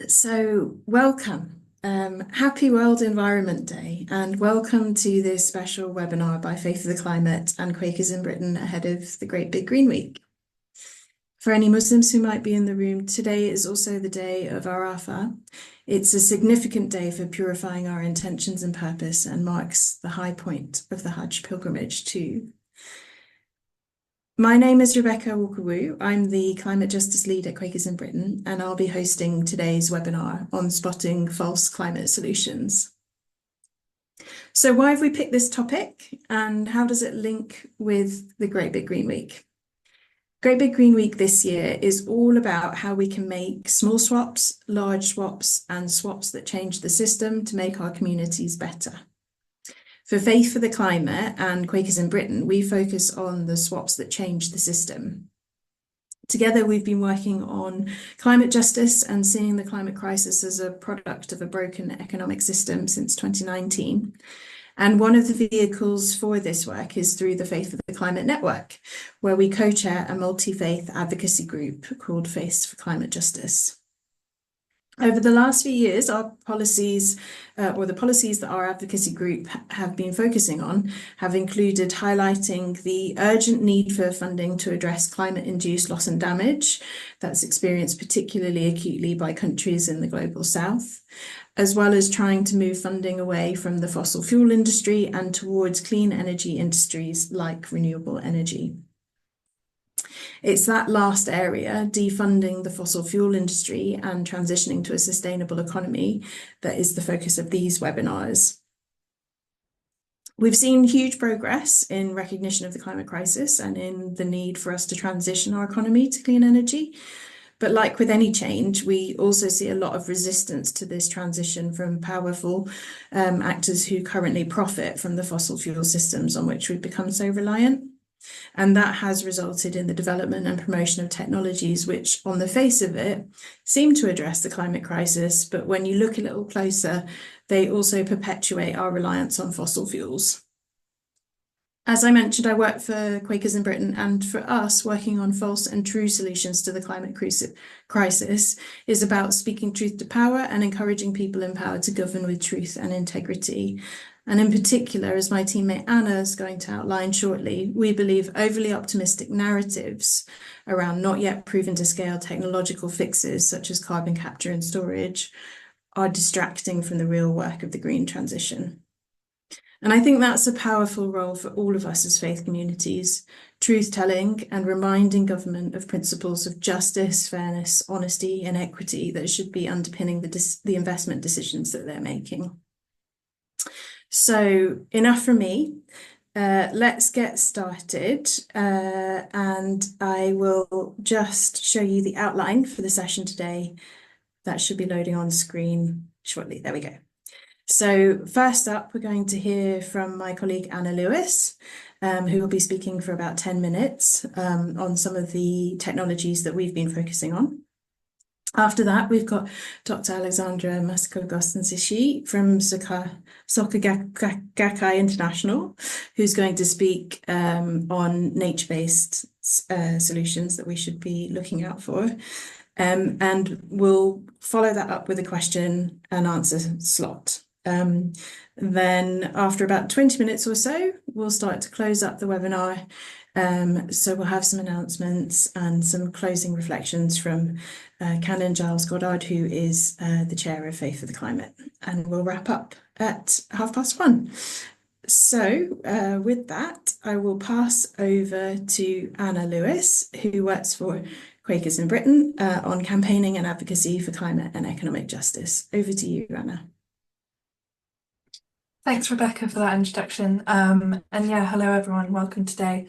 Welcome. Happy World Environment Day, and welcome to this special webinar by Faith for the Climate and Quakers in Britain ahead of the Great Big Green Week. For any Muslims who might be in the room, today is also the day of Arafah. It's a significant day for purifying our intentions and purpose and marks the high point of the Hajj pilgrimage too. My name is Rebecca Walker-Wu. I'm the Climate Justice Lead at Quakers in Britain, and I'll be hosting today's webinar on spotting false climate solutions. So why have we picked this topic, and how does it link with the Great Big Green Week? Great Big Green Week this year is all about how we can make small swaps, large swaps, and swaps that change the system to make our communities better. For Faith for the Climate and Quakers in Britain, we focus on the swaps that change the system. Together, we've been working on climate justice and seeing the climate crisis as a product of a broken economic system since 2019. And one of the vehicles for this work is through the Faith for the Climate Network, where we co-chair a multi-faith advocacy group called Faith for Climate Justice. Over the last few years, our policies, or the policies that our advocacy group have been focusing on, have included highlighting the urgent need for funding to address climate-induced loss and damage that's experienced particularly acutely by countries in the global south, as well as trying to move funding away from the fossil fuel industry and towards clean energy industries like renewable energy. It's that last area, defunding the fossil fuel industry and transitioning to a sustainable economy, that is the focus of these webinars. We've seen huge progress in recognition of the climate crisis and in the need for us to transition our economy to clean energy. But like with any change, we also see a lot of resistance to this transition from powerful actors who currently profit from the fossil fuel systems on which we've become so reliant. And that has resulted in the development and promotion of technologies which, on the face of it, seem to address the climate crisis, but when you look a little closer, they also perpetuate our reliance on fossil fuels. As I mentioned, I work for Quakers in Britain, and for us, working on false and true solutions to the climate crisis is about speaking truth to power and encouraging people in power to govern with truth and integrity. And in particular, as my teammate Anna is going to outline shortly, we believe overly optimistic narratives around not yet proven to scale technological fixes such as carbon capture and storage are distracting from the real work of the green transition. And I think that's a powerful role for all of us as faith communities, truth-telling and reminding government of principles of justice, fairness, honesty and equity that should be underpinning the investment decisions that they're making. So enough from me. Let's get started, and I will just show you the outline for the session today. That should be loading on screen shortly. There we go. So first up, we're going to hear from my colleague Anna Lewis, who will be speaking for about 10 minutes on some of the technologies that we've been focusing on. After that, we've got Dr. Alexandra Goossens-Ishii from Soka Gakkai International, who's going to speak on nature-based solutions that we should be looking out for. And we'll follow that up with a question and answer slot. Then after about 20 minutes or so, we'll start to close up the webinar. So we'll have some announcements and some closing reflections from Canon Giles Goddard, who is the chair of Faith for the Climate, and we'll wrap up at 1:30. So with that, I will pass over to Anna Lewis, who works for Quakers in Britain on campaigning and advocacy for climate and economic justice. Over to you, Anna. Thanks, Rebecca, for that introduction. And yeah, hello everyone, welcome today.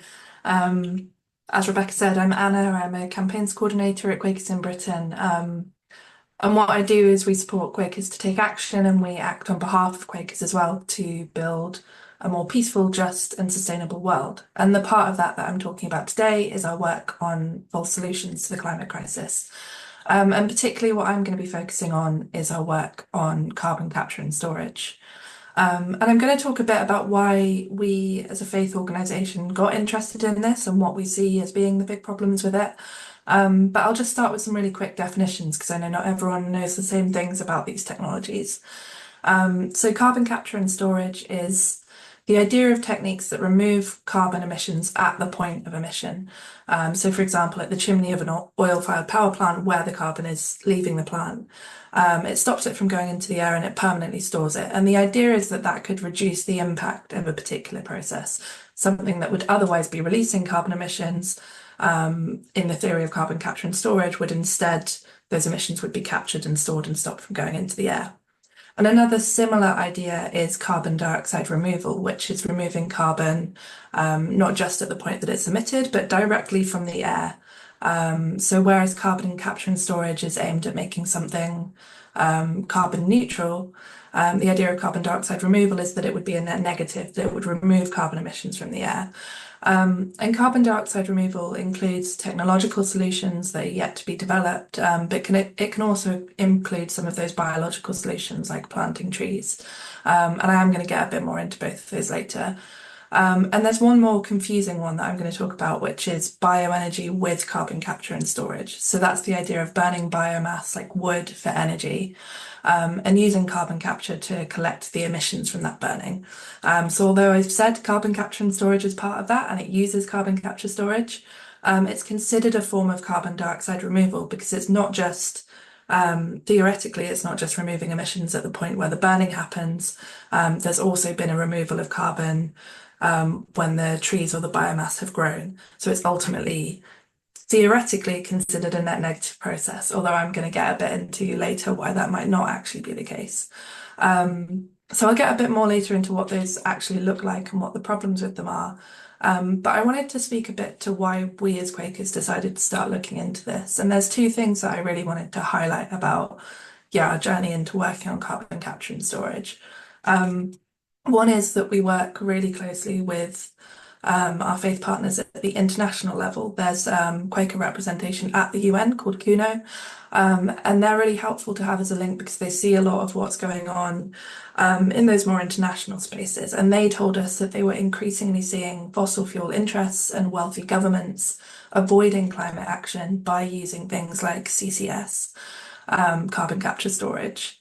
As Rebecca said, I'm Anna. I'm a campaigns coordinator at Quakers in Britain. And what I do is we support Quakers to take action, and we act on behalf of Quakers as well to build a more peaceful, just and sustainable world. And the part of that I'm talking about today is our work on false solutions to the climate crisis. And particularly what I'm going to be focusing on is our work on carbon capture and storage. And I'm going to talk a bit about why we as a faith organisation got interested in this and what we see as being the big problems with it. But I'll just start with some really quick definitions because I know not everyone knows the same things about these technologies. So carbon capture and storage is the idea of techniques that remove carbon emissions at the point of emission. So for example, at the chimney of an oil-fired power plant where the carbon is leaving the plant, it stops it from going into the air and it permanently stores it. And the idea is that that could reduce the impact of a particular process, something that would otherwise be releasing carbon emissions. In the theory of carbon capture and storage, would instead, those emissions would be captured and stored and stopped from going into the air. And another similar idea is carbon dioxide removal, which is removing carbon not just at the point that it's emitted, but directly from the air. So whereas carbon capture and storage is aimed at making something carbon neutral, the idea of carbon dioxide removal is that it would be a net negative, that it would remove carbon emissions from the air. And carbon dioxide removal includes technological solutions that are yet to be developed, but it can also include some of those biological solutions like planting trees. And I am going to get a bit more into both of those later. And there's one more confusing one that I'm going to talk about, which is bioenergy with carbon capture and storage. So that's the idea of burning biomass like wood for energy, and using carbon capture to collect the emissions from that burning. So although I've said carbon capture and storage is part of that and it uses carbon capture storage, it's considered a form of carbon dioxide removal because it's not just theoretically, it's not just removing emissions at the point where the burning happens. There's also been a removal of carbon when the trees or the biomass have grown. So it's ultimately theoretically considered a net negative process, although I'm going to get a bit into later why that might not actually be the case. So I'll get a bit more later into what those actually look like and what the problems with them are. But I wanted to speak a bit to why we as Quakers decided to start looking into this. And there's two things that I really wanted to highlight about, our journey into working on carbon capture and storage. One is that we work really closely with our faith partners at the international level. There's Quaker representation at the UN called QNO, and they're really helpful to have as a link because they see a lot of what's going on in those more international spaces. And they told us that they were increasingly seeing fossil fuel interests and wealthy governments avoiding climate action by using things like CCS, carbon capture storage.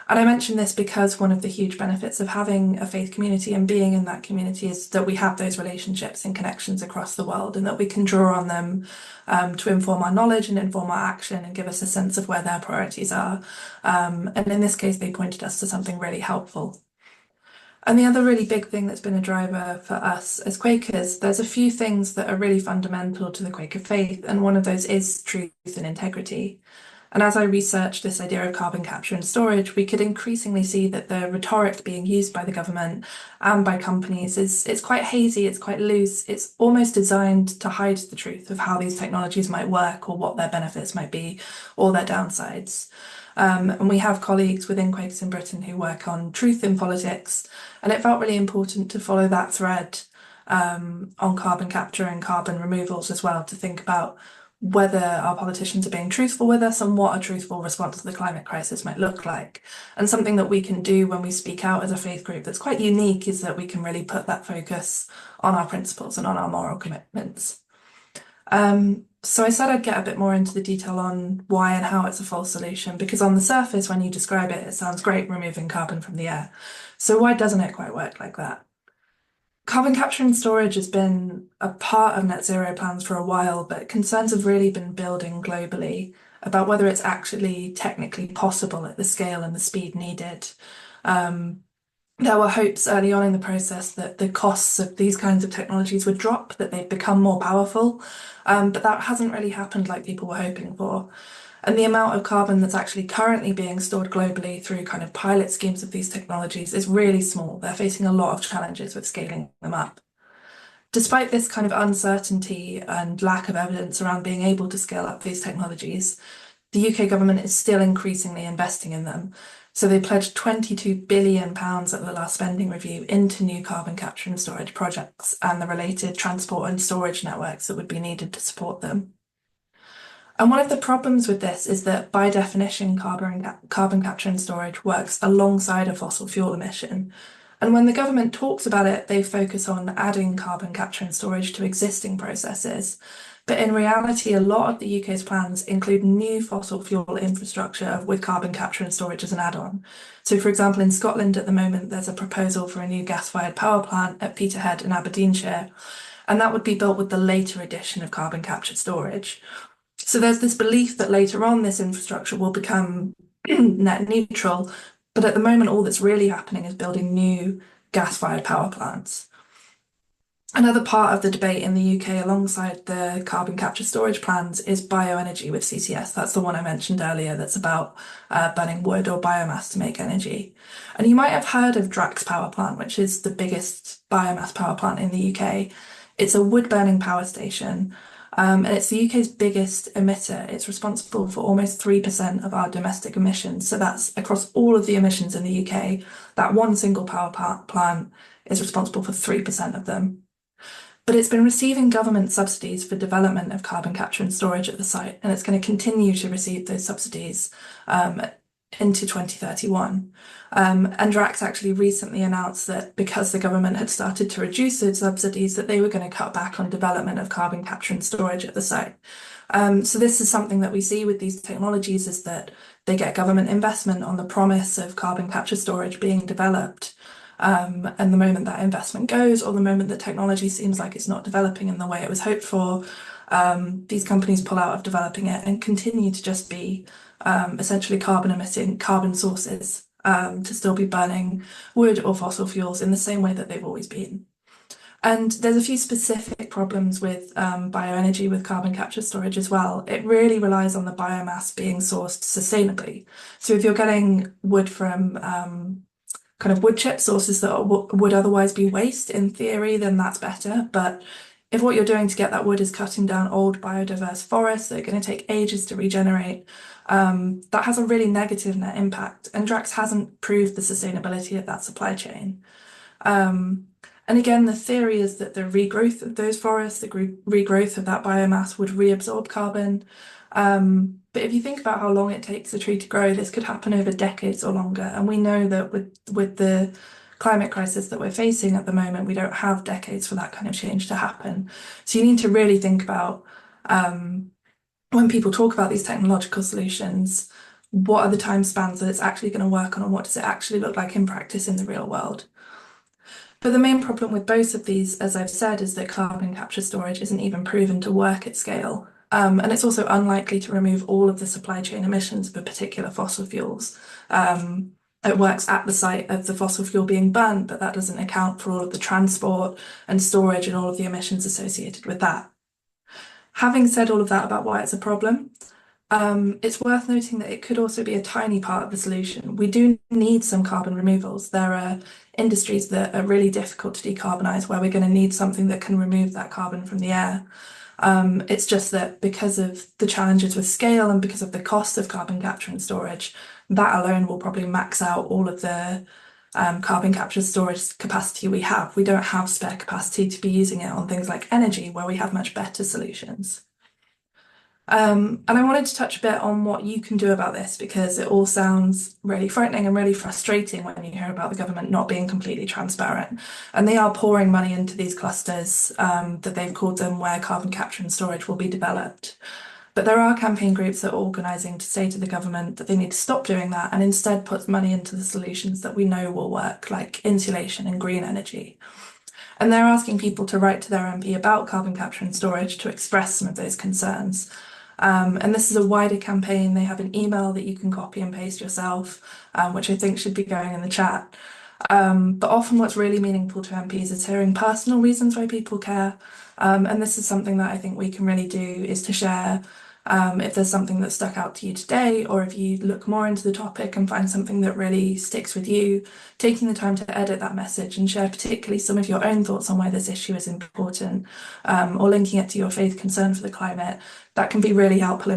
And I mention this because one of the huge benefits of having a faith community and being in that community is that we have those relationships and connections across the world and that we can draw on them to inform our knowledge and inform our action and give us a sense of where their priorities are. And in this case, they pointed us to something really helpful. And the other really big thing that's been a driver for us as Quakers, there's a few things that are really fundamental to the Quaker faith, and one of those is truth and integrity. And as I researched this idea of carbon capture and storage, we could increasingly see that the rhetoric being used by the government and by companies it's quite hazy, it's quite loose, it's almost designed to hide the truth of how these technologies might work or what their benefits might be or their downsides. And we have colleagues within Quakers in Britain who work on truth in politics, and it felt really important to follow that thread on carbon capture and carbon removals as well, to think about whether our politicians are being truthful with us and what a truthful response to the climate crisis might look like. And something that we can do when we speak out as a faith group that's quite unique is that we can really put that focus on our principles and on our moral commitments. So I said I'd get a bit more into the detail on why and how it's a false solution, because on the surface, when you describe it, it sounds great removing carbon from the air. So why doesn't it quite work like that? Carbon capture and storage has been a part of net zero plans for a while, but concerns have really been building globally about whether it's actually technically possible at the scale and the speed needed. There were hopes early on in the process that the costs of these kinds of technologies would drop, that they'd become more powerful, but that hasn't really happened like people were hoping for. And the amount of carbon that's actually currently being stored globally through kind of pilot schemes of these technologies is really small. They're facing a lot of challenges with scaling them up. Despite this kind of uncertainty and lack of evidence around being able to scale up these technologies, the UK government is still increasingly investing in them. So they pledged £22 billion at the last spending review into new carbon capture and storage projects and the related transport and storage networks that would be needed to support them. And one of the problems with this is that by definition, carbon capture and storage works alongside a fossil fuel emission. And when the government talks about it, they focus on adding carbon capture and storage to existing processes. But in reality, a lot of the UK's plans include new fossil fuel infrastructure with carbon capture and storage as an add-on. So, for example, in Scotland at the moment, there's a proposal for a new gas-fired power plant at Peterhead in Aberdeenshire, and that would be built with the later addition of carbon capture storage. So there's this belief that later on this infrastructure will become net neutral, but at the moment, all that's really happening is building new gas-fired power plants. Another part of the debate in the UK alongside the carbon capture storage plans is bioenergy with CCS. That's the one I mentioned earlier that's about burning wood or biomass to make energy. And you might have heard of Drax Power Plant, which is the biggest biomass power plant in the UK. It's a wood-burning power station, and it's the UK's biggest emitter. It's responsible for almost 3% of our domestic emissions. So that's across all of the emissions in the UK. That one single power plant is responsible for 3% of them. But it's been receiving government subsidies for development of carbon capture and storage at the site, and it's going to continue to receive those subsidies into 2031. And Drax actually recently announced that because the government had started to reduce those subsidies, that they were going to cut back on development of carbon capture and storage at the site. So this is something that we see with these technologies, is that they get government investment on the promise of carbon capture storage being developed. And the moment that investment goes, or the moment that technology seems like it's not developing in the way it was hoped for, these companies pull out of developing it and continue to just be essentially carbon emitting carbon sources to still be burning wood or fossil fuels in the same way that they've always been. And there's a few specific problems with bioenergy with carbon capture storage as well. It really relies on the biomass being sourced sustainably. So if you're getting wood from kind of wood chip sources that would otherwise be waste in theory, then that's better. But if what you're doing to get that wood is cutting down old biodiverse forests that are going to take ages to regenerate, that has a really negative net impact. And Drax hasn't proved the sustainability of that supply chain. And again, the theory is that the regrowth of those forests, the regrowth of that biomass would reabsorb carbon. But if you think about how long it takes a tree to grow, this could happen over decades or longer. And we know that with the climate crisis that we're facing at the moment, we don't have decades for that kind of change to happen. So you need to really think about when people talk about these technological solutions, what are the time spans that it's actually going to work on, and what does it actually look like in practice in the real world? But the main problem with both of these, as I've said, is that carbon capture storage isn't even proven to work at scale. And it's also unlikely to remove all of the supply chain emissions of a particular fossil fuels. It works at the site of the fossil fuel being burned, but that doesn't account for all of the transport and storage and all of the emissions associated with that. Having said all of that about why it's a problem, it's worth noting that it could also be a tiny part of the solution. We do need some carbon removals. There are industries that are really difficult to decarbonise, where we're going to need something that can remove that carbon from the air. It's just that because of the challenges with scale and because of the cost of carbon capture and storage, that alone will probably max out all of the carbon capture storage capacity we have. We don't have spare capacity to be using it on things like energy, where we have much better solutions. And I wanted to touch a bit on what you can do about this, because it all sounds really frightening and really frustrating when you hear about the government not being completely transparent. And they are pouring money into these clusters that they've called them, where carbon capture and storage will be developed. But there are campaign groups that are organising to say to the government that they need to stop doing that and instead put money into the solutions that we know will work, like insulation and green energy. And they're asking people to write to their MP about carbon capture and storage to express some of those concerns. And this is a wider campaign. They have an email that you can copy and paste yourself, which I think should be going in the chat. But often what's really meaningful to MPs is hearing personal reasons why people care. And this is something that I think we can really do, is to share if there's something that stuck out to you today, or if you look more into the topic and find something that really sticks with you, taking the time to edit that message and share particularly some of your own thoughts on why this issue is important, or linking it to your faith concern for the climate, that can be really helpful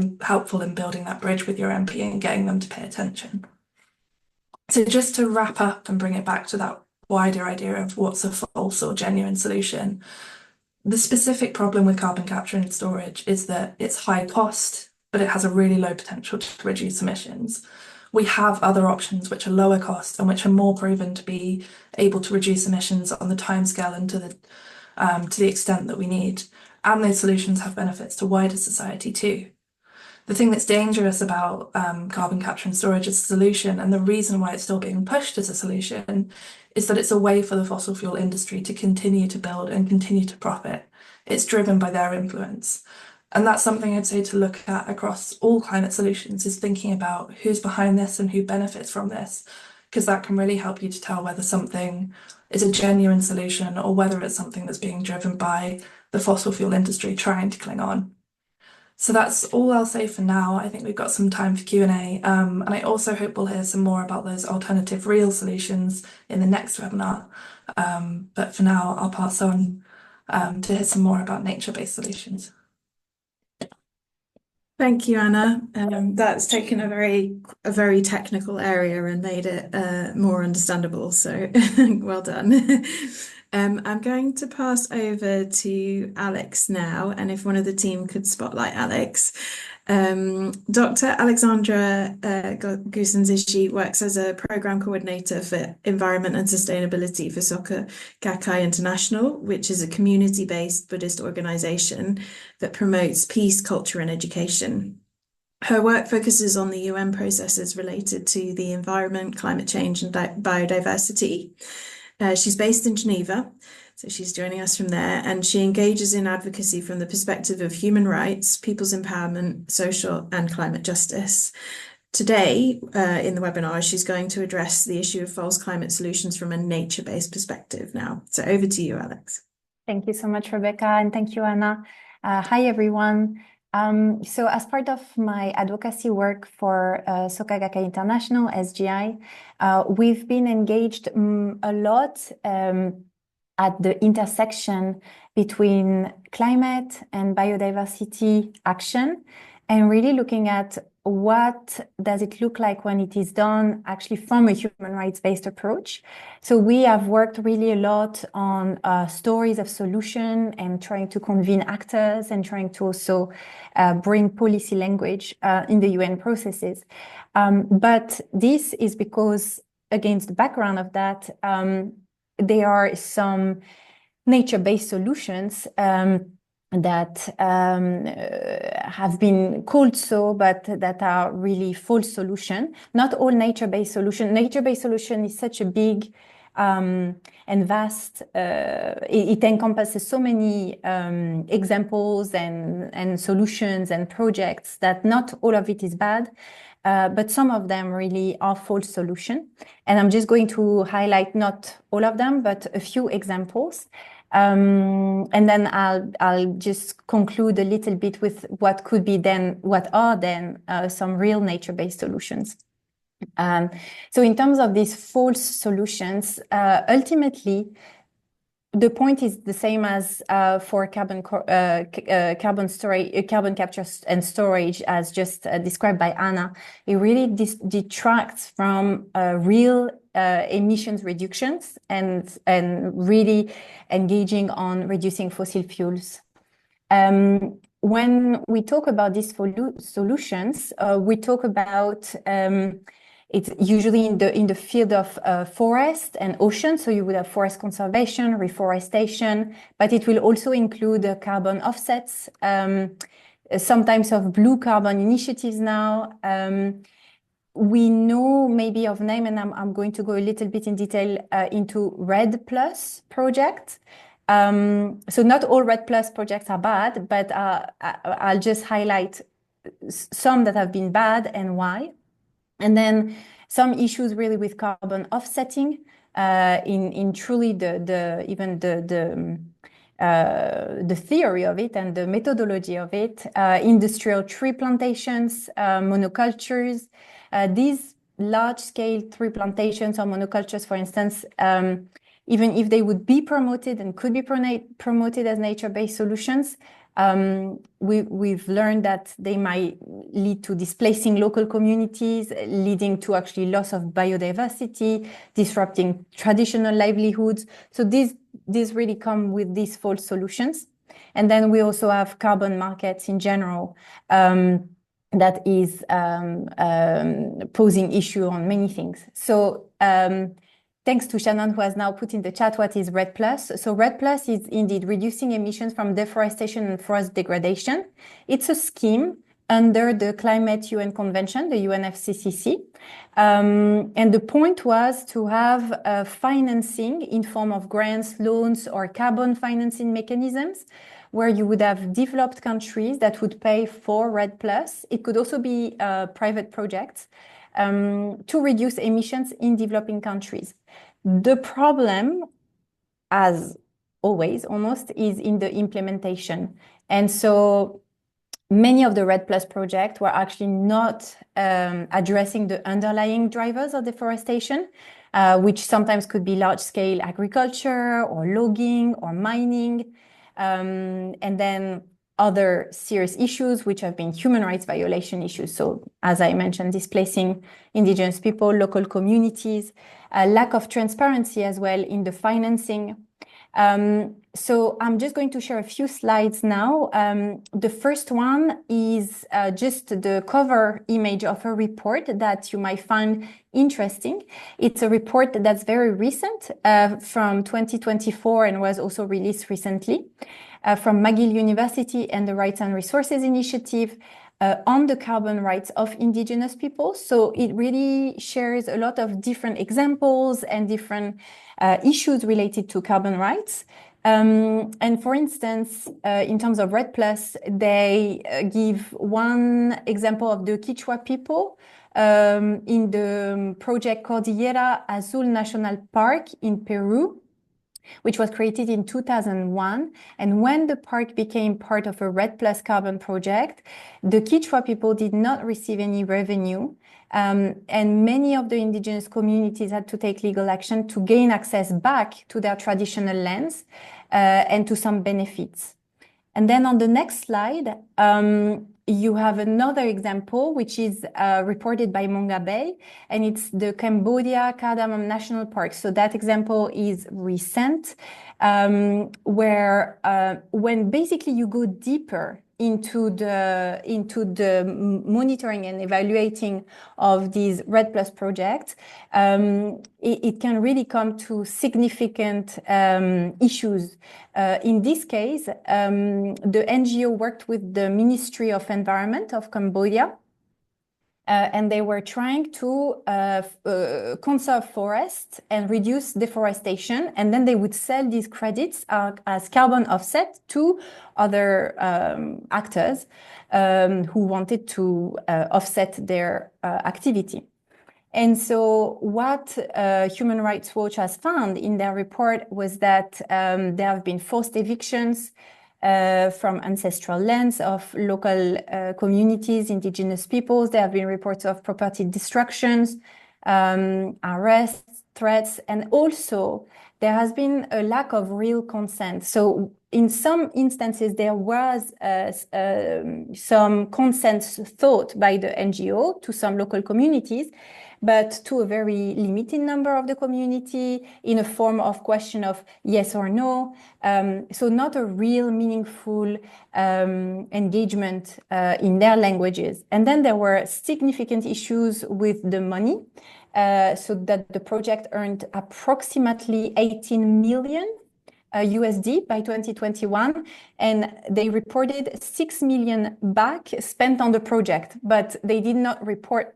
in building that bridge with your MP and getting them to pay attention. So just to wrap up and bring it back to that wider idea of what's a false or genuine solution, the specific problem with carbon capture and storage is that it's high cost, but it has a really low potential to reduce emissions. We have other options which are lower cost and which are more proven to be able to reduce emissions on the timescale and to the extent that we need. and those solutions have benefits to wider society too. The thing that's dangerous about carbon capture and storage as a solution, and the reason why it's still being pushed as a solution, is that it's a way for the fossil fuel industry to continue to build and continue to profit. It's driven by their influence. And that's something I'd say to look at across all climate solutions, is thinking about who's behind this and who benefits from this, because that can really help you to tell whether something is a genuine solution or whether it's something that's being driven by the fossil fuel industry trying to cling on. So that's all I'll say for now. I think we've got some time for Q&A, and I also hope we'll hear some more about those alternative real solutions in the next webinar. But for now, I'll pass on to hear some more about nature-based solutions. Thank you, Anna. That's taken a very technical area and made it more understandable. So well done. I'm going to pass over to Alex now, and if one of the team could spotlight Alex. Dr. Alexandra Goossens-Ishii works as a program coordinator for environment and sustainability for Soka Gakkai International, which is a community-based Buddhist organization that promotes peace, culture, and education. Her work focuses on the UN processes related to the environment, climate change, and biodiversity. She's based in Geneva, so she's joining us from there, and she engages in advocacy from the perspective of human rights, people's empowerment, social and climate justice. Today, in the webinar, she's going to address the issue of false climate solutions from a nature-based perspective now. So over to you, Alex. Thank you so much, Rebecca, and thank you, Anna. Hi, everyone. So as part of my advocacy work for Soka Gakkai International, SGI, we've been engaged a lot at the intersection between climate and biodiversity action, and really looking at what does it look like when it is done actually from a human rights-based approach. So we have worked really a lot on stories of solution and trying to convene actors and trying to also bring policy language in the UN processes. But this is because, against the background of that, there are some nature-based solutions that have been called so, but that are really false solution. Not all nature-based solution. Nature-based solution is such a big and vast, it encompasses so many examples and solutions and projects that not all of it is bad, but some of them really are false solution. And I'm just going to highlight not all of them, but a few examples. And then I'll just conclude a little bit with what are then some real nature-based solutions. So in terms of these false solutions, ultimately, the point is the same as for carbon capture and storage, as just described by Anna. It really detracts from real emissions reductions and really engaging on reducing fossil fuels. When we talk about these solutions, we talk about it's usually in the field of forest and ocean. So you would have forest conservation, reforestation, but it will also include carbon offsets, some types of blue carbon initiatives now. We know maybe of name, and I'm going to go a little bit in detail into REDD+ project. So not all REDD+ projects are bad, but I'll just highlight some that have been bad and why. And then some issues really with carbon offsetting in truly even the theory of it and the methodology of it, industrial tree plantations, monocultures. These large-scale tree plantations or monocultures, for instance, even if they would be promoted and could be promoted as nature-based solutions, we've learned that they might lead to displacing local communities, leading to actually loss of biodiversity, disrupting traditional livelihoods. So these really come with these false solutions. And then we also have carbon markets in general that is posing issue on many things. So thanks to Shannon, who has now put in the chat what is REDD+. So REDD+ is indeed reducing emissions from deforestation and forest degradation. It's a scheme under the Climate UN Convention, the UNFCCC. And the point was to have financing in form of grants, loans, or carbon financing mechanisms, where you would have developed countries that would pay for REDD+. It could also be private projects to reduce emissions in developing countries. The problem, as always, almost, is in the implementation. And so many of the REDD+ projects were actually not addressing the underlying drivers of deforestation, which sometimes could be large-scale agriculture or logging or mining, and then other serious issues, which have been human rights violation issues. So, as I mentioned, displacing indigenous people, local communities, lack of transparency as well in the financing. So I'm just going to share a few slides now. The first one is just the cover image of a report that you might find interesting. It's a report that's very recent from 2024 and was also released recently from McGill University and the Rights and Resources Initiative on the carbon rights of indigenous people. So it really shares a lot of different examples and different issues related to carbon rights. And for instance, in terms of REDD+, they give one example of the Quechua people in the project Cordillera Azul National Park in Peru, which was created in 2001. And when the park became part of a REDD+ carbon project, the Quechua people did not receive any revenue. And many of the indigenous communities had to take legal action to gain access back to their traditional lands and to some benefits. And then on the next slide, you have another example, which is reported by Monga Bay, and it's the Cambodia Cardamom National Park. So that example is recent, where when basically you go deeper into the monitoring and evaluating of these REDD+ projects, it can really come to significant issues. In this case, the NGO worked with the Ministry of Environment of Cambodia, and they were trying to conserve forests and reduce deforestation, and then they would sell these credits as carbon offset to other actors who wanted to offset their activity. And so what Human Rights Watch has found in their report was that there have been forced evictions from ancestral lands of local communities, indigenous peoples. There have been reports of property destructions, arrests, threats, and also there has been a lack of real consent. So in some instances, there was some consent thought by the NGO to some local communities, but to a very limited number of the community in a form of question of yes or no. So not a real meaningful engagement in their languages. And then there were significant issues with the money, so that the project earned approximately 18 million USD by 2021, and they reported 6 million back spent on the project, but they did not report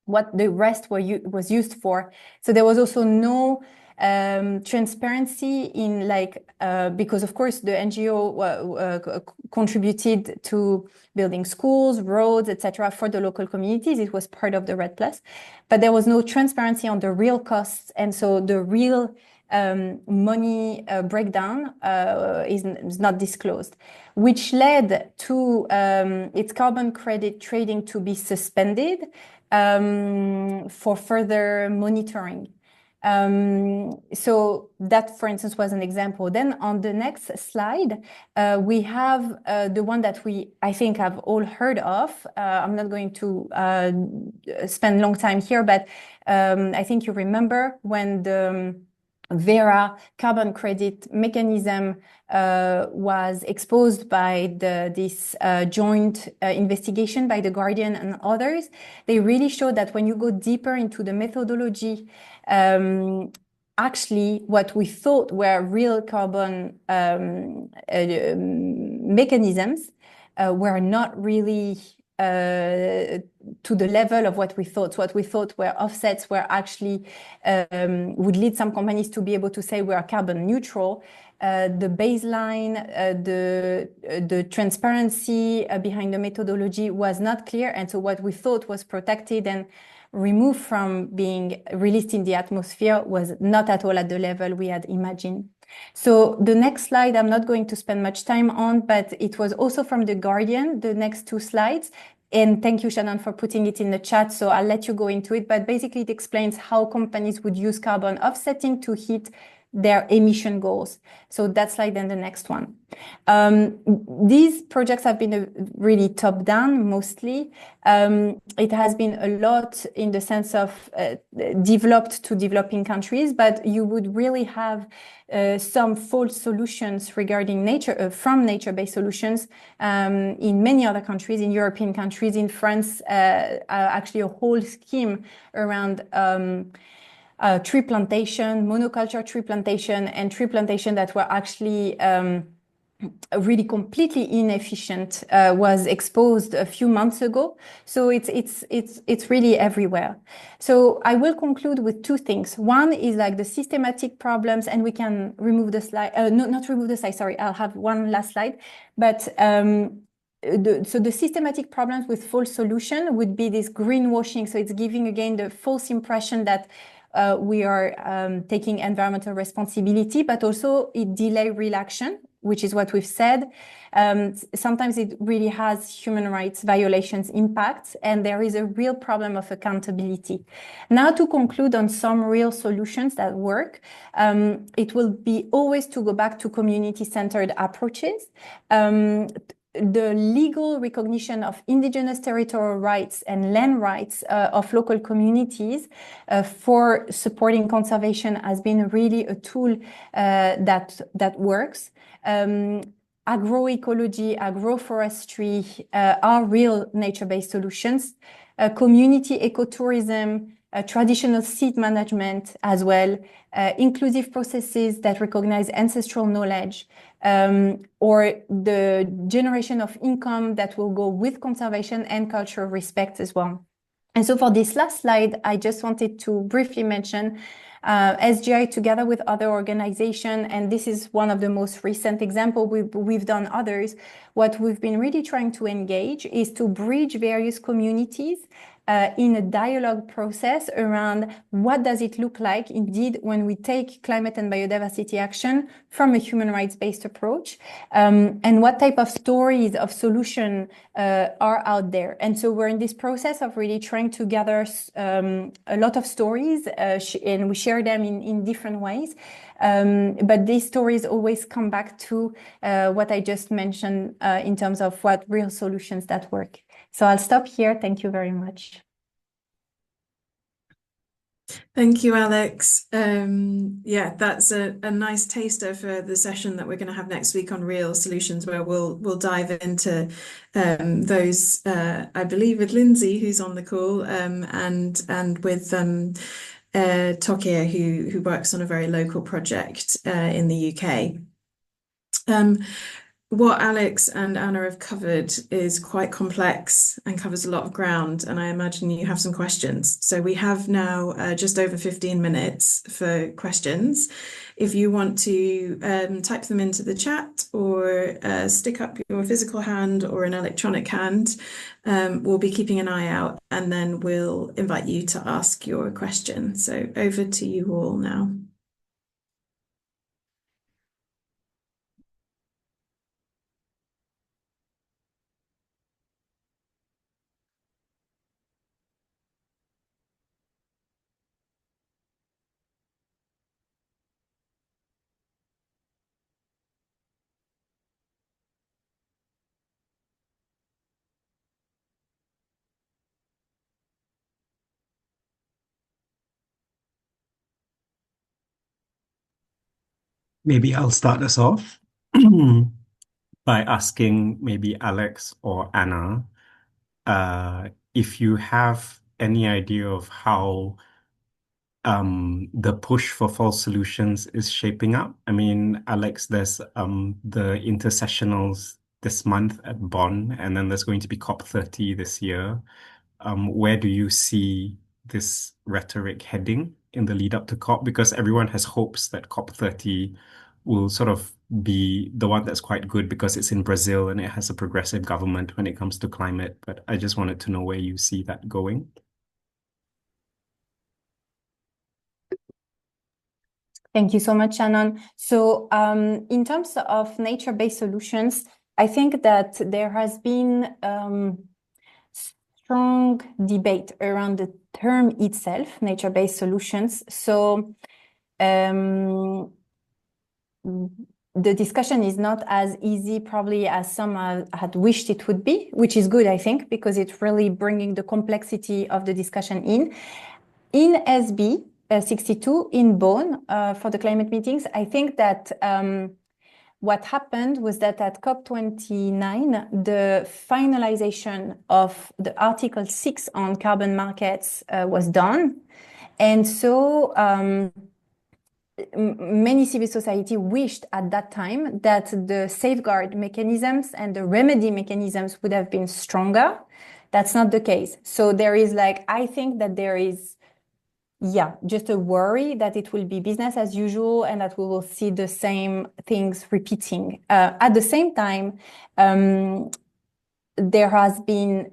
what the rest was used for. So there was also no transparency in because of course the NGO contributed to building schools, roads, etc. for the local communities. It was part of the REDD+, but there was no transparency on the real costs, and so the real money breakdown is not disclosed, which led to its carbon credit trading to be suspended for further monitoring. So that, for instance, was an example. Then on the next slide, we have the one that I think have all heard of. I'm not going to spend a long time here, but I think you remember when the Vera carbon credit mechanism was exposed by this joint investigation by The Guardian and others. They really showed that when you go deeper into the methodology, actually what we thought were real carbon mechanisms were not really to the level of what we thought. So what we thought were offsets were actually would lead some companies to be able to say we are carbon neutral. The baseline, the transparency behind the methodology was not clear. And so what we thought was protected and removed from being released in the atmosphere was not at all at the level we had imagined. So the next slide, I'm not going to spend much time on, but it was also from The Guardian, the next two slides. And thank you, Shannon, for putting it in the chat. So I'll let you go into it. But basically, it explains how companies would use carbon offsetting to hit their emission goals. So that slide and the next one. These projects have been really top-down, mostly. It has been a lot in the sense of developed to developing countries, but you would really have some false solutions regarding nature, from nature-based solutions in many other countries, in European countries, in France, actually a whole scheme around tree plantation, monoculture tree plantation, and tree plantation that were actually really completely inefficient was exposed a few months ago. So it's really everywhere. So I will conclude with two things. One is like the systematic problems, and we can remove the slide. No, not remove the slide. Sorry, I'll have one last slide. But so the systematic problems with false solution would be this greenwashing. So it's giving again the false impression that we are taking environmental responsibility, but also it delay real action, which is what we've said. Sometimes it really has human rights violations impact, and there is a real problem of accountability. Now to conclude on some real solutions that work, it will be always to go back to community-centered approaches. The legal recognition of indigenous territorial rights and land rights of local communities for supporting conservation has been really a tool that works. Agroecology, agroforestry are real nature-based solutions. Community ecotourism, traditional seed management as well, inclusive processes that recognize ancestral knowledge, or the generation of income that will go with conservation and cultural respect as well. And so for this last slide, I just wanted to briefly mention SGI together with other organizations, and this is one of the most recent examples. We've done others. What we've been really trying to engage is to bridge various communities in a dialogue process around what does it look like indeed when we take climate and biodiversity action from a human rights-based approach, and what type of stories of solution are out there. And so we're in this process of really trying to gather a lot of stories and we share them in different ways. But these stories always come back to what I just mentioned in terms of what real solutions that work. So I'll stop here. Thank you very much. Thank you, Alex. Yeah, that's a nice taster for the session that we're going to have next week on real solutions, where we'll dive into those, I believe, with Lindsay, who's on the call, and with Tokia, who works on a very local project in the UK. What Alex and Anna have covered is quite complex and covers a lot of ground, and I imagine you have some questions. So we have now just over 15 minutes for questions. If you want to type them into the chat or stick up your physical hand or an electronic hand, we'll be keeping an eye out, and then we'll invite you to ask your question. So over to you all now. Maybe I'll start us off by asking maybe Alex or Anna if you have any idea of how the push for false solutions is shaping up. I mean, Alex, there's the intersessionals this month at Bonn, and then there's going to be COP30 this year. Where do you see this rhetoric heading in the lead up to COP? Because everyone has hopes that COP30 will sort of be the one that's quite good because it's in Brazil and it has a progressive government when it comes to climate. But I just wanted to know where you see that going. Thank you so much, Shannon. So in terms of nature-based solutions, I think that there has been strong debate around the term itself, nature-based solutions. So the discussion is not as easy probably as some had wished it would be, which is good, I think, because it's really bringing the complexity of the discussion in. In SB 62 in Bonn for the climate meetings, I think that what happened was that at COP29, the finalization of the Article 6 on carbon markets was done. And so many civil society wished at that time that the safeguard mechanisms and the remedy mechanisms would have been stronger. That's not the case. So there is I think that there is just a worry that it will be business as usual and that we will see the same things repeating. At the same time, there has been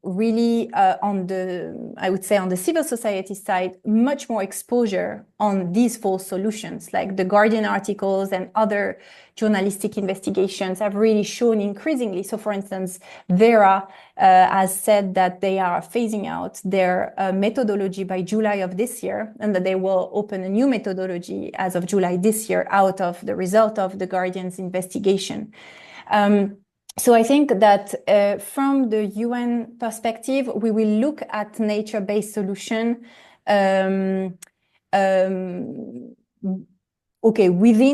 really I would say on the civil society side, much more exposure on these false solutions, like the Guardian articles and other journalistic investigations have really shown increasingly. So for instance, Vera has said that they are phasing out their methodology by July of this year, and that they will open a new methodology as of July this year out of the result of the Guardian's investigation. So I think that from the UN perspective, we will look at nature-based solution within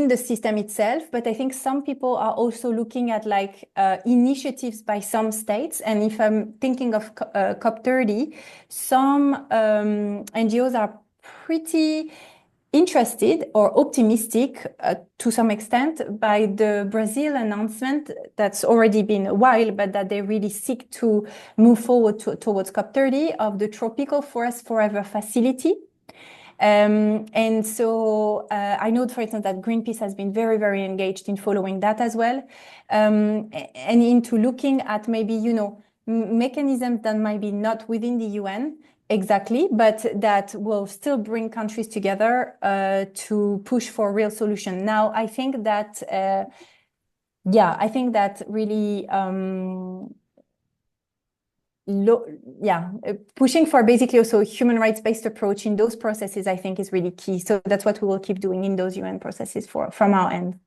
the system itself, but I think some people are also looking at initiatives by some states. And if I'm thinking of COP30, some NGOs are pretty interested or optimistic to some extent by the Brazil announcement that's already been a while, but that they really seek to move forward towards COP30 of the Tropical Forest Forever facility. And so I know, for instance, that Greenpeace has been very, very engaged in following that as well, and into looking at maybe, mechanisms that might be not within the UN, exactly, but that will still bring countries together to push for a real solution. Now, I think that, really, pushing for basically also a human rights-based approach in those processes, I think is really key. So that's what we will keep doing in those UN processes from our end.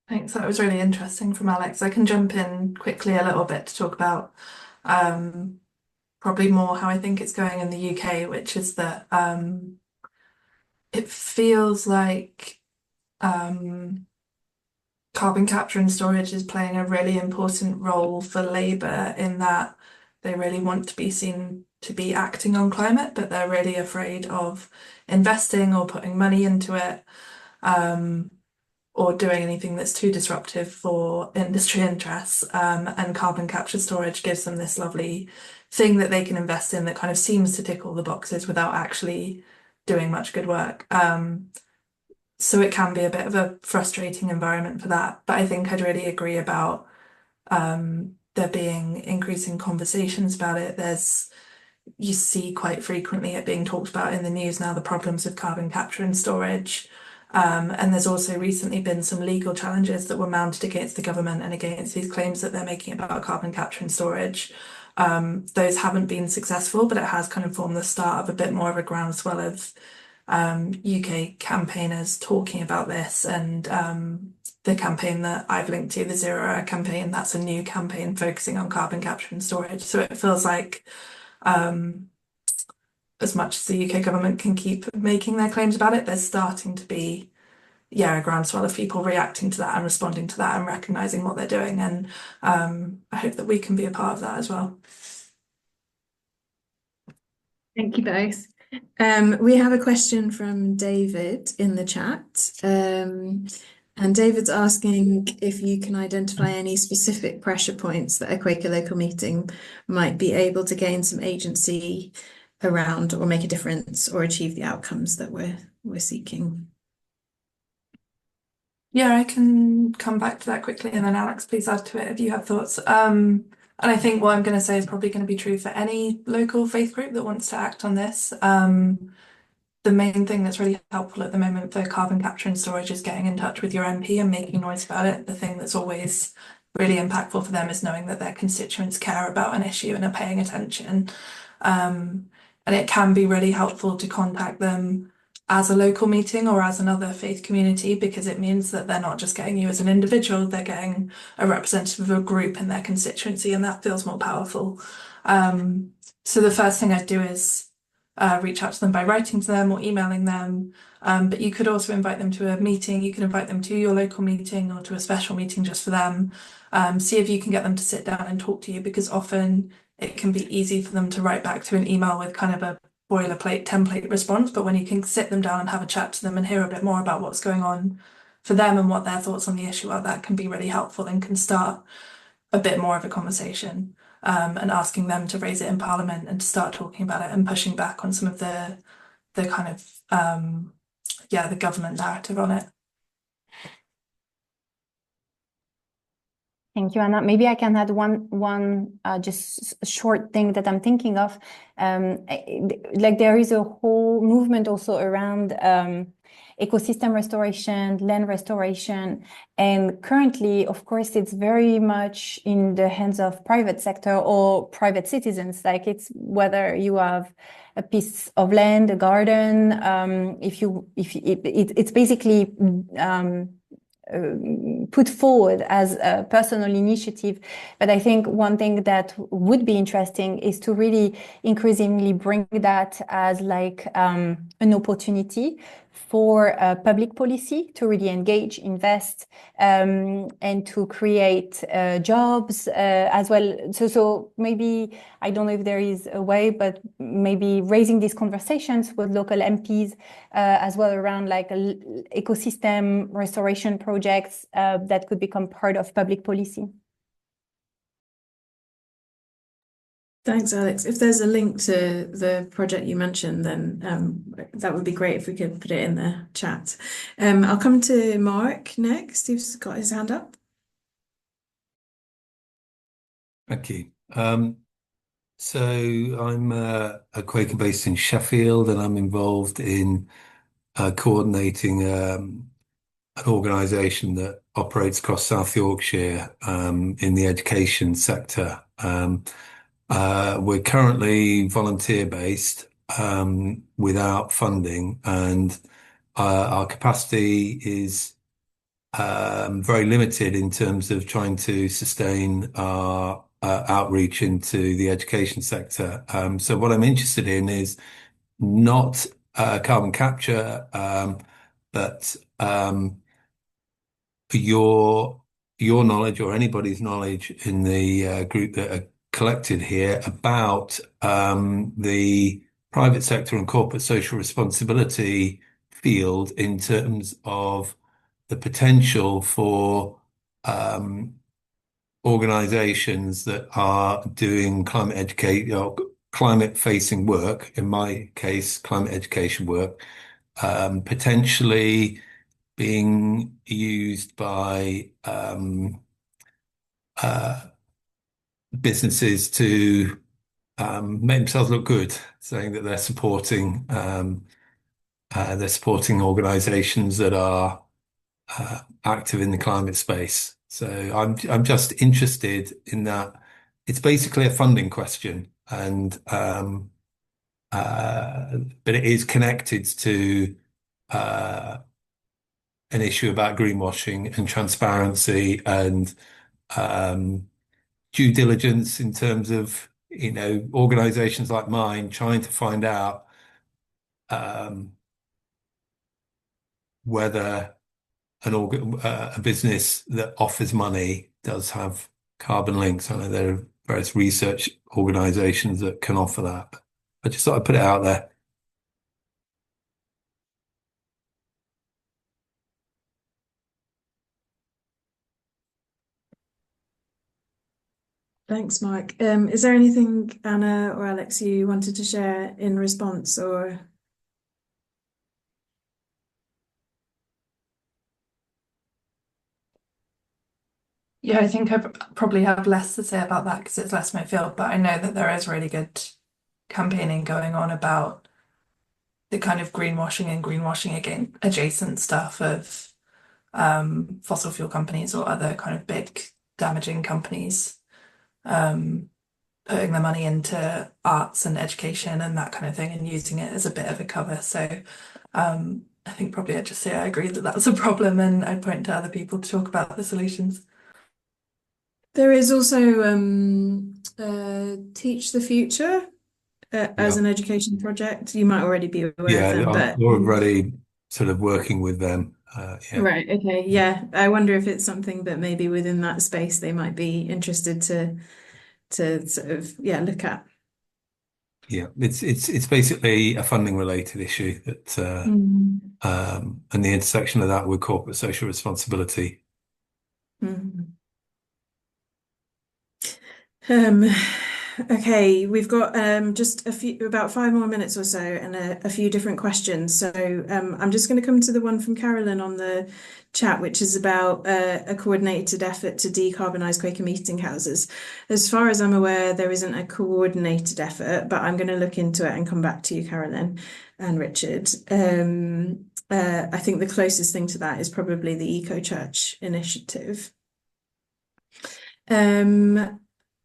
Thanks. That was really interesting from Alex. I can jump in quickly a little bit to talk about probably more how I think it's going in the UK, which is that it feels like carbon capture and storage is playing a really important role for Labour in that they really want to be seen to be acting on climate, but they're really afraid of investing or putting money into it. Or doing anything that's too disruptive for industry interests. And carbon capture storage gives them this lovely thing that they can invest in that kind of seems to tick all the boxes without actually doing much good work. So it can be a bit of a frustrating environment for that. But I think I'd really agree about there being increasing conversations about it. You see quite frequently it being talked about in the news now, the problems of carbon capture and storage. And there's also recently been some legal challenges that were mounted against the government and against these claims that they're making about carbon capture and storage. Those haven't been successful, but it has kind of formed the start of a bit more of a groundswell of UK campaigners talking about this. And the campaign that I've linked to, the Zero Hour campaign, that's a new campaign focusing on carbon capture and storage. So it feels like as much as the UK government can keep making their claims about it, there's starting to be, a groundswell of people reacting to that and responding to that and recognising what they're doing. And I hope that we can be a part of that as well. Thank you both. We have a question from David in the chat. And David's asking if you can identify any specific pressure points that a Quaker local meeting might be able to gain some agency around or make a difference or achieve the outcomes that we're seeking. Yeah, I can come back to that quickly, and then Alex, please add to it if you have thoughts. And I think what I'm going to say is probably going to be true for any local faith group that wants to act on this. The main thing that's really helpful at the moment for carbon capture and storage is getting in touch with your MP and making noise about it. The thing that's always really impactful for them is knowing that their constituents care about an issue and are paying attention. And it can be really helpful to contact them as a local meeting or as another faith community, because it means that they're not just getting you as an individual, they're getting a representative of a group in their constituency, and that feels more powerful. So the first thing I'd do is reach out to them by writing to them or emailing them. But you could also invite them to a meeting. You can invite them to your local meeting or to a special meeting just for them. See if you can get them to sit down and talk to you, because often it can be easy for them to write back to an email with kind of a boilerplate template response. But when you can sit them down and have a chat to them and hear a bit more about what's going on for them and what their thoughts on the issue are, that can be really helpful and can start a bit more of a conversation. And asking them to raise it in Parliament and to start talking about it and pushing back on some of the kind of the government narrative on it. Thank you, Anna. Maybe I can add one just short thing that I'm thinking of. Like there is a whole movement also around ecosystem restoration, land restoration. And currently, of course, it's very much in the hands of private sector or private citizens. Like it's whether you have a piece of land, a garden, it's basically put forward as a personal initiative. But I think one thing that would be interesting is to really increasingly bring that as like an opportunity for public policy to really engage, invest, and to create jobs as well. So maybe, I don't know if there is a way, but maybe raising these conversations with local MPs as well around like ecosystem restoration projects that could become part of public policy. Thanks, Alex. If there's a link to the project you mentioned, then that would be great if we could put it in the chat. I'll come to Mark next, who's got his hand up. Thank you. So I'm a Quaker based in Sheffield, and I'm involved in coordinating an organisation that operates across South Yorkshire in the education sector. We're currently volunteer-based without funding, and our capacity is very limited in terms of trying to sustain our outreach into the education sector. So what I'm interested in is not carbon capture, but your knowledge or anybody's knowledge in the group that are collected here about the private sector and corporate social responsibility field in terms of the potential for organizations that are doing climate facing work, in my case, climate education work, potentially being used by businesses to make themselves look good, saying that they're supporting organizations that are active in the climate space. So I'm just interested in that. It's basically a funding question, and but it is connected to an issue about greenwashing and transparency and due diligence in terms of, organizations like mine trying to find out whether a business that offers money does have carbon links. I know there are various research organizations that can offer that. I just thought I'd put it out there. Thanks, Mark. Is there anything, Anna or Alex, you wanted to share in response, or? Yeah, I think I probably have less to say about that because it's less my field, but I know that there is really good campaigning going on about the kind of greenwashing and greenwashing again adjacent stuff of fossil fuel companies or other kind of big damaging companies putting their money into arts and education and that kind of thing and using it as a bit of a cover. So I think probably I'd just say I agree that that's a problem and I'd point to other people to talk about the solutions. There is also Teach the Future as Yeah. an education project. You might already be aware Yeah, of them, but we're already sort of working with them. Yeah. right, okay, yeah. I wonder if it's something that maybe within that space they might be interested to sort of look at. Yeah, it's basically a funding related issue that and the intersection of that with corporate social responsibility. Okay, we've got just about 5 more minutes or so, and a few different questions. So I'm just going to come to the one from Carolyn on the chat, which is about a coordinated effort to decarbonise Quaker meeting houses. As far as I'm aware, there isn't a coordinated effort, but I'm going to look into it and come back to you, Carolyn and Richard. I think the closest thing to that is probably the Eco Church initiative.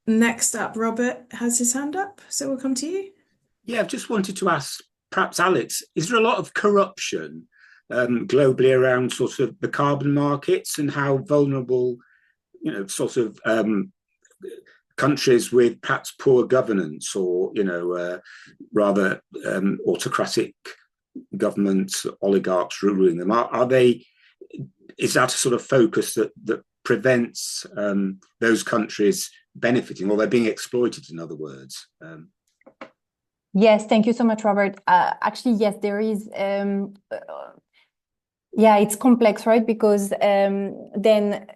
Next up, Robert has his hand up, so we'll come to you. Yeah, I've just wanted to ask, perhaps Alex, is there a lot of corruption globally around sort of the carbon markets and how vulnerable, sort of countries with perhaps poor governance or, rather autocratic governments, oligarchs ruling them, is that a sort of focus that prevents those countries benefiting, or they're being exploited, in other words? Yes, thank you so much, Robert. Actually, yes, there is. Yeah, it's complex, right? Because then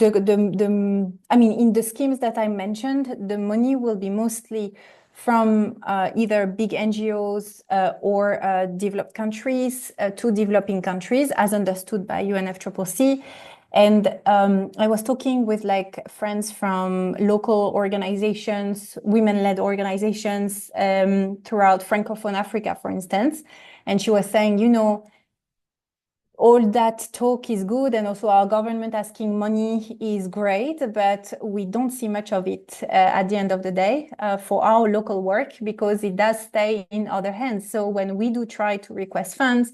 I mean, in the schemes that I mentioned, the money will be mostly from either big NGOs or developed countries to developing countries, as understood by UNFCCC. And I was talking with like friends from local organizations, women-led organizations throughout Francophone Africa, for instance. And she was saying, all that talk is good, and also our government asking money is great, but we don't see much of it at the end of the day for our local work, because it does stay in other hands. So when we do try to request funds,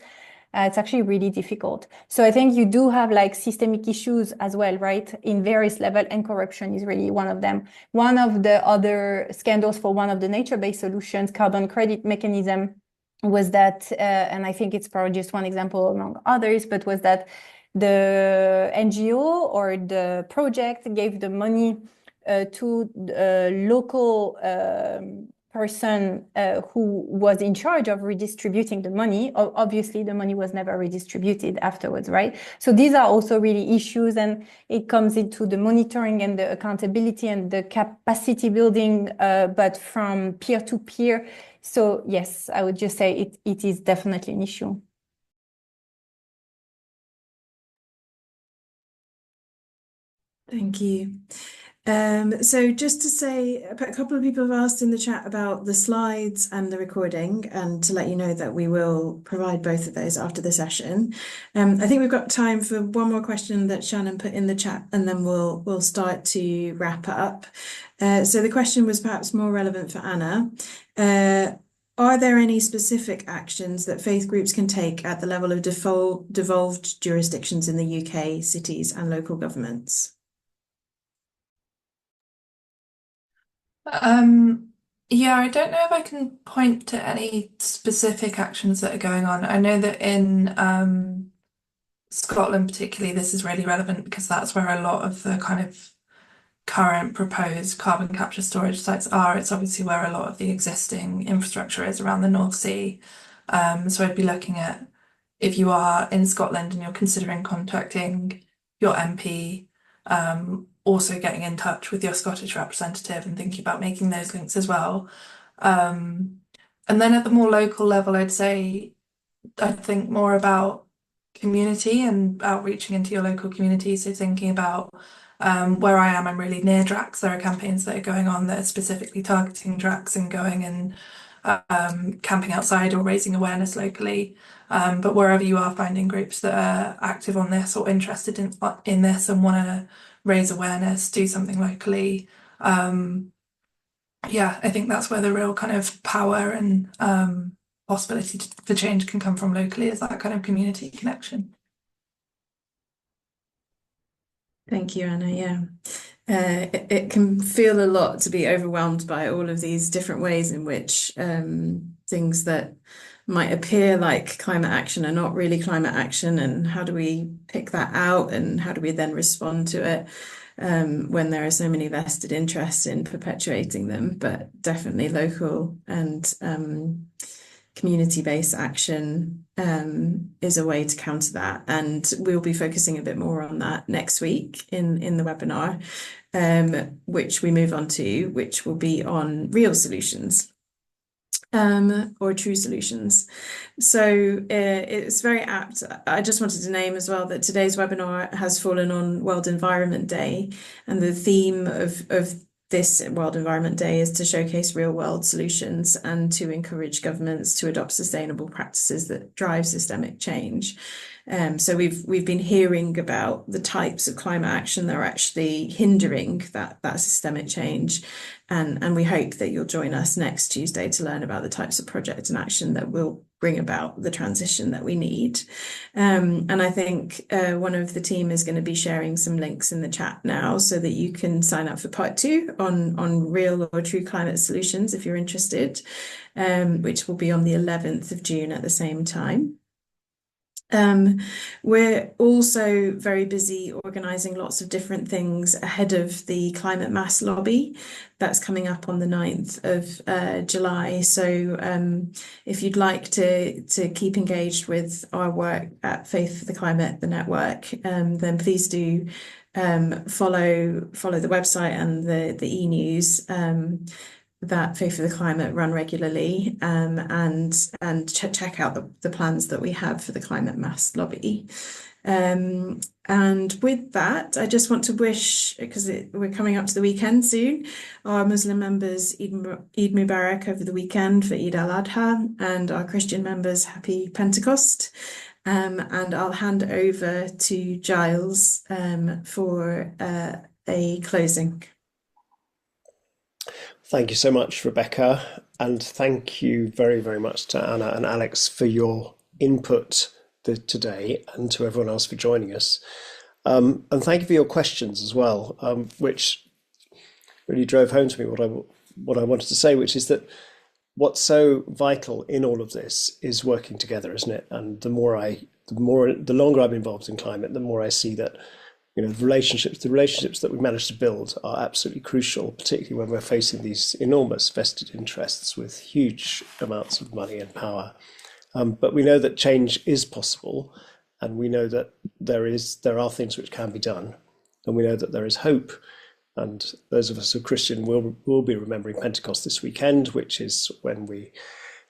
it's actually really difficult. So I think you do have like systemic issues as well, right? In various levels, and corruption is really one of them. One of the other scandals for one of the nature-based solutions, carbon credit mechanism, was that, and I think it's probably just one example among others, but was that the NGO or the project gave the money to the local person who was in charge of redistributing the money. Obviously, the money was never redistributed afterwards, right? So these are also really issues, and it comes into the monitoring and the accountability and the capacity building, but from peer to peer. So yes, I would just say it is definitely an issue. Thank you. So just to say, a couple of people have asked in the chat about the slides and the recording, and to let you know that we will provide both of those after the session. I think we've got time for one more question that Shannon put in the chat, and then we'll start to wrap up. So the question was perhaps more relevant for Anna. Are there any specific actions that faith groups can take at the level of devolved jurisdictions in the UK, cities and local governments? Yeah, I don't know if I can point to any specific actions that are going on. I know that in Scotland particularly, this is really relevant because that's where a lot of the kind of current proposed carbon capture storage sites are. It's obviously where a lot of the existing infrastructure is around the North Sea. So I'd be looking at, if you are in Scotland and you're considering contacting your MP, also getting in touch with your Scottish representative and thinking about making those links as well. And then at the more local level, I'd think more about community and outreaching into your local community. So thinking about where I am, I'm really near Drax. There are campaigns that are going on that are specifically targeting Drax and going and camping outside or raising awareness locally. But wherever you are finding groups that are active on this or interested in this and want to raise awareness, do something locally. Yeah, I think that's where the real kind of power and possibility for change can come from locally, is that kind of community connection. Thank you, Anna. Yeah. It can feel a lot to be overwhelmed by all of these different ways in which things that might appear like climate action are not really climate action, and how do we pick that out, and how do we then respond to it when there are so many vested interests in perpetuating them. But definitely local and community-based action is a way to counter that, and we'll be focusing a bit more on that next week in the webinar, which we move on to, which will be on real solutions or true solutions. So it's very apt. I just wanted to name as well that today's webinar has fallen on World Environment Day, and the theme of this World Environment Day is to showcase real world solutions and to encourage governments to adopt sustainable practices that drive systemic change. So we've been hearing about the types of climate action that are actually hindering that systemic change, and we hope that you'll join us next Tuesday to learn about the types of project and action that will bring about the transition that we need. And I think one of the team is going to be sharing some links in the chat now so that you can sign up for part 2 on real or true climate solutions if you're interested, which will be on the 11th of June at the same time. We're also very busy organising lots of different things ahead of the Climate Mass Lobby that's coming up on the 9th of July. So if you'd like to keep engaged with our work at Faith for the Climate, the network, then please do follow the website and the e-news that Faith for the Climate run regularly, and check out the plans that we have for the Climate Mass Lobby. And with that, I just want to wish, because we're coming up to the weekend soon, our Muslim members Eid Mubarak over the weekend for Eid al-Adha, and our Christian members Happy Pentecost. And I'll hand over to Giles for a closing. Thank you so much, Rebecca, and thank you very, very much to Anna and Alex for your input today, and to everyone else for joining us. And thank you for your questions as well, which really drove home to me what I wanted to say, which is that what's so vital in all of this is working together, isn't it? And the longer I'm involved in climate, the more I see that the relationships that we managed to build are absolutely crucial, particularly when we're facing these enormous vested interests with huge amounts of money and power. But we know that change is possible, and we know that there are things which can be done, and we know that there is hope. And those of us who are Christian will be remembering Pentecost this weekend, which is when we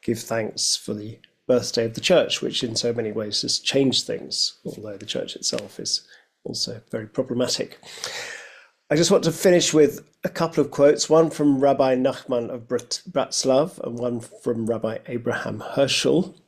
give thanks for the birthday of the church, which in so many ways has changed things, although the church itself is also very problematic. I just want to finish with a couple of quotes, one from Rabbi Nachman of Bratslav and one from Rabbi Abraham Herschel.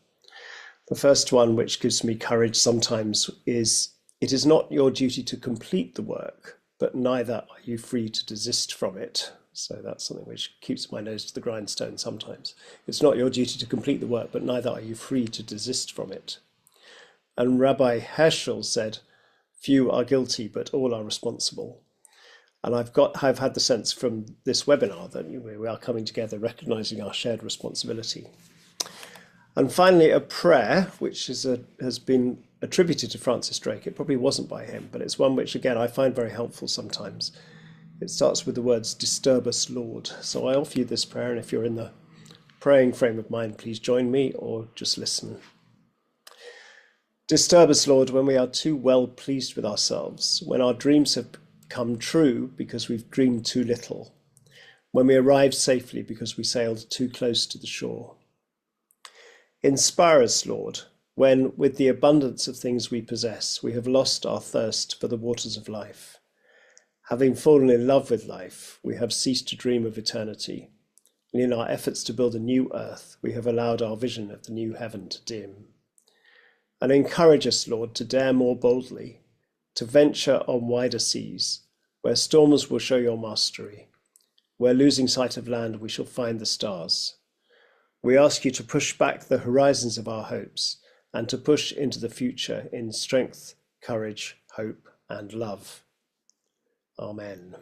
The first one, which gives me courage sometimes, is, "It is not your duty to complete the work, but neither are you free to desist from it." So that's something which keeps my nose to the grindstone sometimes. It's not your duty to complete the work, but neither are you free to desist from it. And Rabbi Herschel said, "Few are guilty, but all are responsible." And I've had the sense from this webinar that we are coming together, recognizing our shared responsibility. And finally, a prayer, which has been attributed to Francis Drake. It probably wasn't by him, but it's one which, again, I find very helpful sometimes. It starts with the words, "Disturb us, Lord." So I offer you this prayer, and if you're in the praying frame of mind, please join me or just listen. Disturb us, Lord, when we are too well pleased with ourselves, when our dreams have come true because we've dreamed too little, when we arrived safely because we sailed too close to the shore. Inspire us, Lord, when, with the abundance of things we possess, we have lost our thirst for the waters of life. Having fallen in love with life, we have ceased to dream of eternity, and in our efforts to build a new earth, we have allowed our vision of the new heaven to dim. And encourage us, Lord, to dare more boldly, to venture on wider seas, where storms will show your mastery, where losing sight of land we shall find the stars. We ask you to push back the horizons of our hopes and to push into the future in strength, courage, hope, and love. Amen.